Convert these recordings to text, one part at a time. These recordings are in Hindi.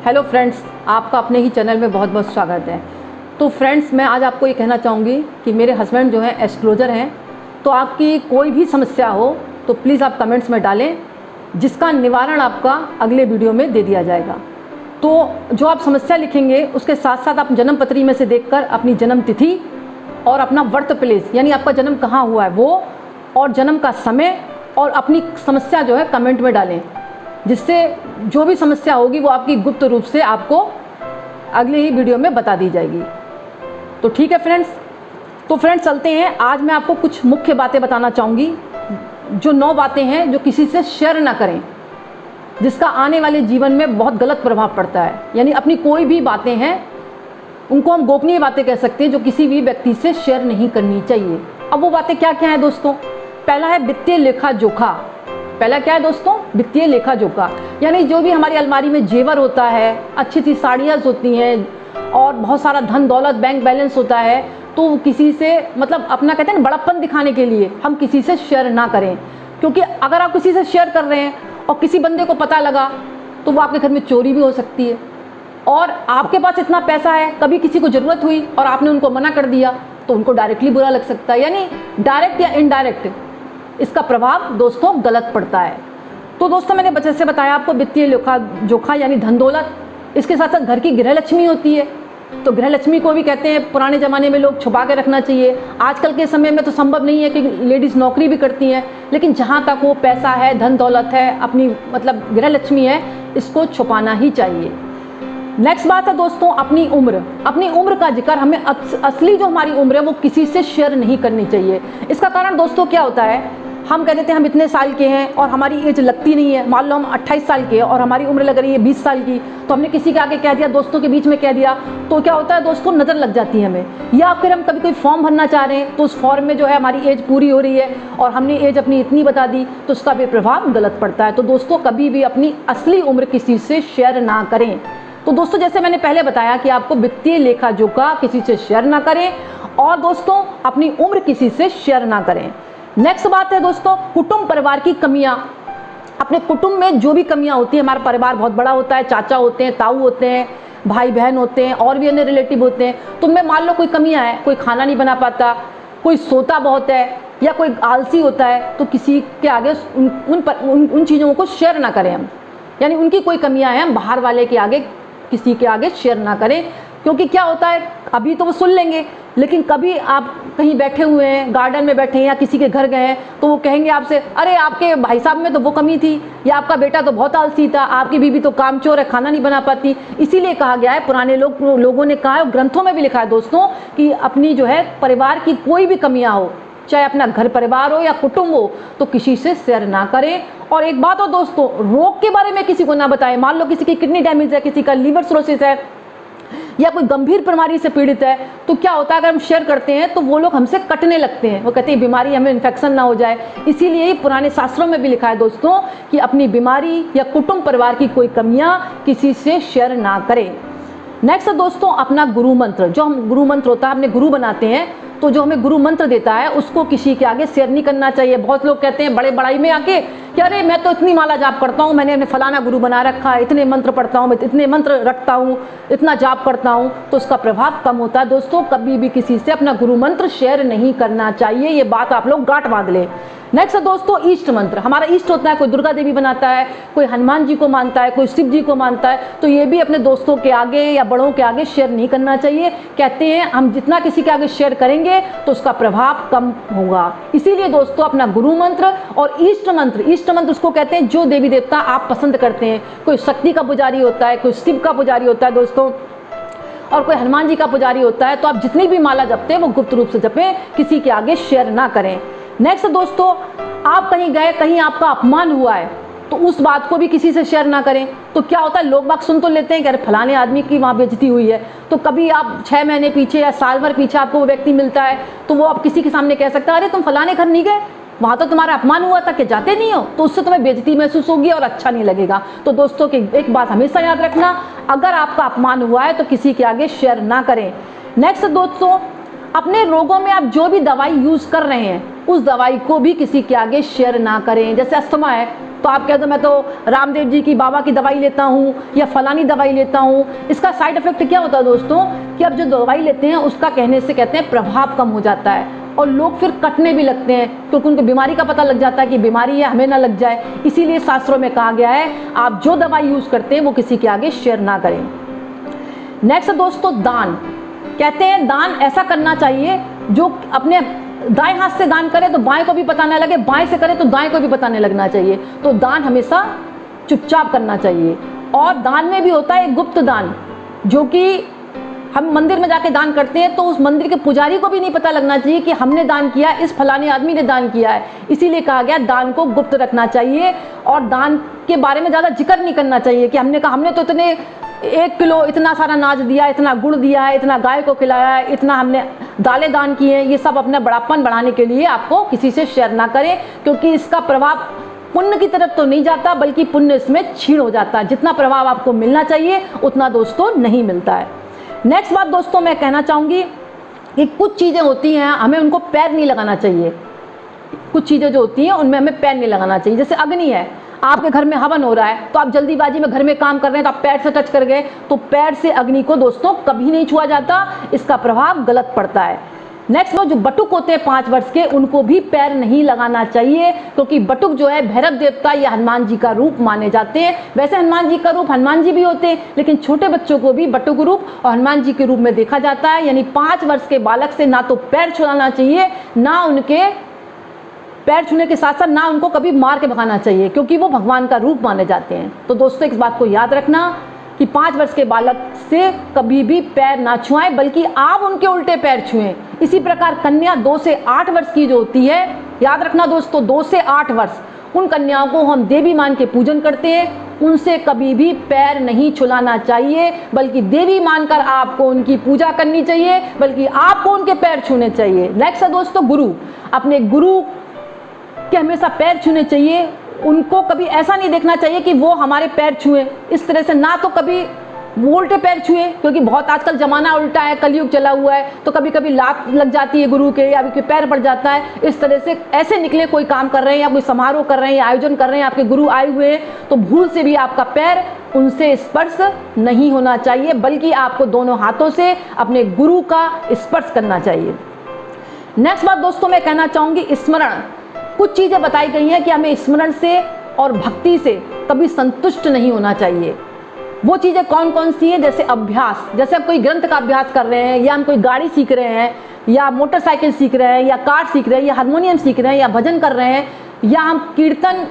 हेलो फ्रेंड्स, आपका अपने ही चैनल में बहुत बहुत स्वागत है। तो फ्रेंड्स, मैं आज आपको ये कहना चाहूँगी कि मेरे हस्बैंड जो हैं एस्ट्रोलॉजर हैं। तो आपकी कोई भी समस्या हो तो प्लीज़ आप कमेंट्स में डालें, जिसका निवारण आपका अगले वीडियो में दे दिया जाएगा। तो जो आप समस्या लिखेंगे उसके साथ साथ आप जन्म पत्री में से देखकर अपनी जन्म तिथि और अपना बर्थ प्लेस यानी आपका जन्म कहाँ हुआ है वो और जन्म का समय और अपनी समस्या जो है कमेंट में डालें, जिससे जो भी समस्या होगी वो आपकी गुप्त रूप से आपको अगले ही वीडियो में बता दी जाएगी। तो ठीक है फ्रेंड्स, तो फ्रेंड्स चलते हैं। आज मैं आपको कुछ मुख्य बातें बताना चाहूँगी, जो 9 बातें हैं जो किसी से शेयर ना करें, जिसका आने वाले जीवन में बहुत गलत प्रभाव पड़ता है। यानी अपनी कोई भी बातें हैं उनको हम गोपनीय बातें कह सकते हैं, जो किसी भी व्यक्ति से शेयर नहीं करनी चाहिए। अब वो बातें क्या क्या हैं दोस्तों? पहला है वित्तीय लेखा जोखा। पहला क्या है दोस्तों? वित्तीय लेखा जोखा। यानी जो भी हमारी अलमारी में जेवर होता है, अच्छी अच्छी साड़ियाँ होती हैं और बहुत सारा धन दौलत बैंक बैलेंस होता है, तो किसी से मतलब अपना कहते हैं ना बड़प्पन दिखाने के लिए हम किसी से शेयर ना करें। क्योंकि अगर आप किसी से शेयर कर रहे हैं और किसी बंदे को पता लगा तो वो आपके घर में चोरी भी हो सकती है। और आपके पास इतना पैसा है, कभी किसी को ज़रूरत हुई और आपने उनको मना कर दिया तो उनको डायरेक्टली बुरा लग सकता है। यानी डायरेक्ट या इनडायरेक्ट इसका प्रभाव दोस्तों गलत पड़ता है। तो दोस्तों मैंने बचत से बताया आपको वित्तीय लेखा जोखा यानी धन दौलत। इसके साथ साथ घर की गृह लक्ष्मी होती है, तो गृह लक्ष्मी को भी कहते हैं पुराने ज़माने में लोग छुपा के रखना चाहिए। आजकल के समय में तो संभव नहीं है कि लेडीज़ नौकरी भी करती हैं, लेकिन जहाँ तक वो पैसा है, धन दौलत है, अपनी मतलब गृह लक्ष्मी है, इसको छुपाना ही चाहिए। नेक्स्ट बात है दोस्तों अपनी उम्र। अपनी उम्र का जिक्र हमें असली जो हमारी उम्र है वो किसी से शेयर नहीं करनी चाहिए। इसका कारण दोस्तों क्या होता है, हम कह देते हैं हम इतने साल के हैं और हमारी एज लगती नहीं है। मान लो हम 28 साल के हैं और हमारी उम्र लग रही है 20 साल की, तो हमने किसी के आगे कह दिया, दोस्तों के बीच में कह दिया, तो क्या होता है दोस्तों नज़र लग जाती है हमें। या फिर हम कभी कोई फॉर्म भरना चाह रहे हैं तो उस फॉर्म में जो है हमारी एज पूरी हो रही है और हमने एज अपनी इतनी बता दी, तो उसका भी प्रभाव गलत पड़ता है। तो दोस्तों कभी भी अपनी असली उम्र किसी से शेयर ना करें। तो दोस्तों जैसे मैंने पहले बताया कि आपको वित्तीय लेखा जोखा किसी से शेयर ना करें और दोस्तों अपनी उम्र किसी से शेयर ना करें। नेक्स्ट बात है दोस्तों कुटुंब परिवार की कमियां। अपने कुटुंब में जो भी कमियां होती है, हमारा परिवार बहुत बड़ा होता है, चाचा होते हैं, ताऊ होते हैं, भाई बहन होते हैं और भी अन्य रिलेटिव होते हैं, तो उनमें मान लो कोई कमियां है, कोई खाना नहीं बना पाता, कोई सोता बहुत है या कोई आलसी होता है, तो किसी के आगे उन चीज़ों को शेयर ना करें हम। यानी उनकी कोई कमियां हैं हम बाहर वाले के आगे किसी के आगे शेयर ना करें। क्योंकि क्या होता है, अभी तो वो सुन लेंगे, लेकिन कभी आप कहीं बैठे हुए हैं, गार्डन में बैठे हैं या किसी के घर गए हैं, तो वो कहेंगे आपसे, अरे आपके भाई साहब में तो वो कमी थी, या आपका बेटा तो बहुत आलसी था, आपकी बीवी तो कामचोर है, खाना नहीं बना पाती। इसीलिए कहा गया है, पुराने लोगों ने कहा है, ग्रंथों में भी लिखा है दोस्तों, कि अपनी जो है परिवार की कोई भी कमियाँ हो, चाहे अपना घर परिवार हो या कुटुंब हो, तो किसी से शेयर ना करें। और एक बात हो दोस्तों, रोग के बारे में किसी को ना बताएं। मान लो किसी की किडनी डैमेज है, किसी का लीवर सिरोसिस है या कोई गंभीर बीमारी से पीड़ित है, तो क्या होता है अगर हम शेयर करते हैं तो वो लोग हमसे कटने लगते हैं। वो कहते हैं बीमारी हमें इन्फेक्शन ना हो जाए। इसीलिए ही पुराने शास्त्रों में भी लिखा है दोस्तों कि अपनी बीमारी या कुटुंब परिवार की कोई कमियां किसी से शेयर ना करें। नेक्स्ट दोस्तों अपना गुरु मंत्र। जो हम गुरु मंत्र होता है, अपने गुरु बनाते हैं, तो जो हमें गुरु मंत्र देता है उसको किसी के आगे शेयर नहीं करना चाहिए। बहुत लोग कहते हैं बड़े बड़ाई में आके कि अरे मैं तो इतनी माला जाप करता हूँ, मैंने फलाना गुरु बना रखा है, इतने मंत्र पढ़ता हूँ, मैं इतने मंत्र रखता हूँ, इतना जाप करता हूँ, तो उसका प्रभाव कम होता है। दोस्तों कभी भी किसी से अपना गुरु मंत्र शेयर नहीं करना चाहिए, ये बात आप लोग गांठ बांध लें। नेक्स्ट दोस्तों इष्ट मंत्र। हमारा इष्ट होता है, कोई दुर्गा देवी बनाता है, कोई हनुमान जी को मानता है, कोई शिव जी को मानता है, तो ये भी अपने दोस्तों के आगे या बड़ों के आगे शेयर नहीं करना चाहिए। कहते हैं हम जितना किसी के आगे शेयर करेंगे तो उसका प्रभाव कम होगा। इसीलिए दोस्तों अपना गुरु मंत्र और इष्ट मंत्र उसको कहते हैं जो देवी देवता आप पसंद करते हैं। कोई शक्ति का पुजारी होता है, कोई शिव का पुजारी होता है दोस्तों, और कोई हनुमान जी का पुजारी होता है, तो आप जितनी भी माला जपते हैं वो गुप्त रूप से जपें, किसी के आगे शेयर ना करें। नेक्स्ट दोस्तों आप कहीं गए, कहीं आपका अपमान हुआ है, तो उस बात को भी किसी से शेयर ना करें। तो क्या होता है, लोग बाग सुन तो लेते हैं कि अरे फलाने आदमी की वहाँ बेइज्जती हुई है, तो कभी आप 6 महीने पीछे या साल भर पीछे आपको वो व्यक्ति मिलता है, तो वो आप किसी के सामने कह सकते हैं अरे तुम फलाने घर नहीं गए, वहाँ तो तुम्हारा अपमान हुआ था कि जाते नहीं हो, तो उससे तुम्हें बेइज्जती महसूस होगी और अच्छा नहीं लगेगा। तो दोस्तों की एक बात हमेशा याद रखना, अगर आपका अपमान हुआ है तो किसी के आगे शेयर ना करें। नेक्स्ट दोस्तों अपने रोगों में आप जो भी दवाई यूज़ कर रहे हैं उस दवाई को भी किसी के आगे शेयर ना करें। जैसे अस्थमा है तो आप कह दो मैं तो रामदेव जी की बाबा की दवाई लेता हूँ या फलानी दवाई लेता हूँ। इसका साइड इफेक्ट क्या होता है दोस्तों कि अब जो दवाई लेते हैं उसका कहने से कहते हैं प्रभाव कम हो जाता है और लोग फिर कटने भी लगते हैं क्योंकि उनको बीमारी का पता लग जाता है कि बीमारी है, हमें ना लग जाए। इसीलिए शास्त्रों में कहा गया है आप जो दवाई यूज करते हैं वो किसी के आगे शेयर ना करें। नेक्स्ट दोस्तों दान। कहते हैं दान ऐसा करना चाहिए जो अपने दाएं हाथ से दान करे तो बाएं को भी पता न लगे, बाएं से करे तो दाएं को भी पता नहीं लगना चाहिए। तो दान हमेशा चुपचाप करना चाहिए। और दान में भी होता है गुप्त दान, जो कि हम मंदिर में जाके दान करते हैं तो उस मंदिर के पुजारी को भी नहीं पता लगना चाहिए कि हमने दान किया, इस फलाने आदमी ने दान किया है। इसीलिए कहा गया दान को गुप्त रखना चाहिए और दान के बारे में ज़्यादा जिक्र नहीं करना चाहिए कि हमने कहा हमने तो इतने 1 किलो इतना सारा अनाज दिया, इतना गुड़ दिया है, इतना गाय को खिलाया है, इतना हमने दालें दान किए हैं। ये सब अपना बड़ापन बढ़ाने के लिए आपको किसी से शेयर ना करें, क्योंकि इसका प्रभाव पुण्य की तरफ तो नहीं जाता बल्कि पुण्य इसमें छीण हो जाता है। जितना प्रभाव आपको मिलना चाहिए उतना दोस्तों नहीं मिलता है। नेक्स्ट बात दोस्तों मैं कहना चाहूँगी कि कुछ चीज़ें होती हैं हमें उनको पैर नहीं लगाना चाहिए। कुछ चीज़ें जो होती हैं उनमें हमें पैर नहीं लगाना चाहिए। जैसे अग्नि है, आपके घर में हवन हो रहा है तो आप जल्दीबाजी में घर में काम कर रहे हैं तो आप पैर से टच कर गए, तो पैर से अग्नि को दोस्तों कभी नहीं छुआ जाता, इसका प्रभाव गलत पड़ता है। नेक्स्ट जो बटुक होते हैं 5 वर्ष के, उनको भी पैर नहीं लगाना चाहिए क्योंकि बटुक जो है भैरव देवता या हनुमान जी का रूप माने जाते हैं। वैसे हनुमान जी का रूप हनुमान जी भी होते हैं, लेकिन छोटे बच्चों को भी बटुक रूप और हनुमान जी के रूप में देखा जाता है। यानी 5 वर्ष के बालक से ना तो पैर छुलाना चाहिए, ना उनके पैर छूने के साथ साथ ना उनको कभी मार के भगाना चाहिए, क्योंकि वो भगवान का रूप माने जाते हैं। तो दोस्तों इस बात को याद रखना कि 5 वर्ष के बालक से कभी भी पैर ना छुआएं, बल्कि आप उनके उल्टे पैर छुएं। इसी प्रकार कन्या 2 से 8 वर्ष की जो होती है, याद रखना दोस्तों 2 से 8 वर्ष, उन कन्याओं को हम देवी मान के पूजन करते हैं, उनसे कभी भी पैर नहीं छुलाना चाहिए, बल्कि देवी मानकर आपको उनकी पूजा करनी चाहिए, बल्कि आपको उनके पैर छूने चाहिए। नेक्स्ट है दोस्तों गुरु। अपने गुरु के हमेशा पैर छूने चाहिए, उनको कभी ऐसा नहीं देखना चाहिए कि वो हमारे पैर छुए। इस तरह से ना तो कभी वो उल्टे पैर छुए, क्योंकि बहुत आजकल जमाना उल्टा है, कलयुग चला हुआ है, तो कभी कभी लात लग जाती है गुरु के या के पैर पड़ जाता है। इस तरह से ऐसे निकले कोई काम कर रहे हैं या कोई समारोह कर रहे हैं या आयोजन कर रहे हैं, आपके गुरु आए हुए हैं, तो भूल से भी आपका पैर उनसे स्पर्श नहीं होना चाहिए, बल्कि आपको दोनों हाथों से अपने गुरु का स्पर्श करना चाहिए। नेक्स्ट बात दोस्तों मैं कहना चाहूँगी स्मरण। कुछ चीज़ें बताई गई हैं कि हमें स्मरण से और भक्ति से कभी संतुष्ट नहीं होना चाहिए। वो चीज़ें कौन कौन सी है? जैसे अभ्यास, जैसे आप कोई ग्रंथ का अभ्यास कर रहे हैं, या हम कोई गाड़ी सीख रहे हैं, या मोटरसाइकिल सीख रहे हैं, या कार सीख रहे हैं, या हारमोनियम सीख रहे हैं, या भजन कर रहे हैं, या हम कीर्तन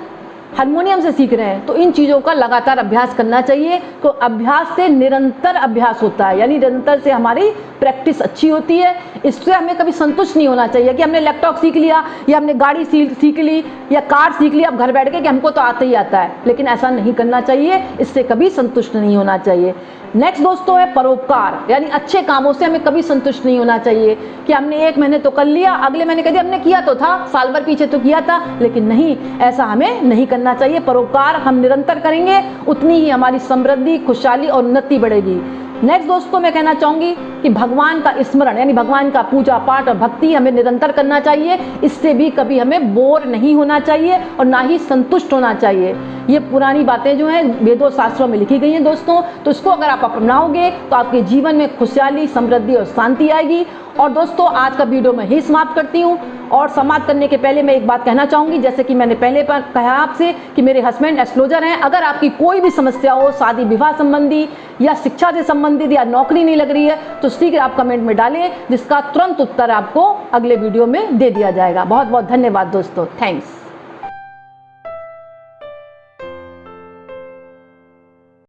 हारमोनियम से सीख रहे हैं, तो इन चीज़ों का लगातार अभ्यास करना चाहिए। तो अभ्यास से निरंतर अभ्यास होता है, यानी निरंतर से हमारी प्रैक्टिस अच्छी होती है। इससे हमें कभी संतुष्ट नहीं होना चाहिए कि हमने लैपटॉप सीख लिया या हमने गाड़ी सीख ली या कार सीख ली, अब घर बैठ के कि हमको तो आता ही आता है, लेकिन ऐसा नहीं करना चाहिए, इससे कभी संतुष्ट नहीं होना चाहिए। नेक्स्ट दोस्तों है परोपकार, यानी अच्छे कामों से हमें कभी संतुष्ट नहीं होना चाहिए कि हमने 1 महीने तो कर लिया, अगले महीने कह दिया हमने किया तो था, साल भर पीछे तो किया था, लेकिन नहीं, ऐसा हमें नहीं करना चाहिए। परोपकार हम निरंतर करेंगे, उतनी ही हमारी समृद्धि, खुशहाली और उन्नति बढ़ेगी। नेक्स्ट दोस्तों मैं कहना चाहूँगी कि भगवान का स्मरण, यानी भगवान का पूजा पाठ और भक्ति हमें निरंतर करना चाहिए। इससे भी कभी हमें बोर नहीं होना चाहिए और ना ही संतुष्ट होना चाहिए। ये पुरानी बातें जो हैं वेदों शास्त्रों में लिखी गई हैं दोस्तों, तो इसको अगर आप अपनाओगे तो आपके जीवन में खुशहाली, समृद्धि और शांति आएगी। और दोस्तों आज का वीडियो मैं ही समाप्त करती हूँ, और समाप्त करने के पहले मैं एक बात कहना चाहूँगी, जैसे कि मैंने पहले पर कहा आपसे कि मेरे हस्बैंड एस्ट्रोलॉजर हैं। अगर आपकी कोई भी समस्या हो, शादी विवाह संबंधी या शिक्षा से संबंधित या नौकरी नहीं लग रही है, तो शीघ्र आप कमेंट में डालें, जिसका तुरंत उत्तर आपको अगले वीडियो में दे दिया जाएगा। बहुत बहुत धन्यवाद दोस्तों, थैंक्स।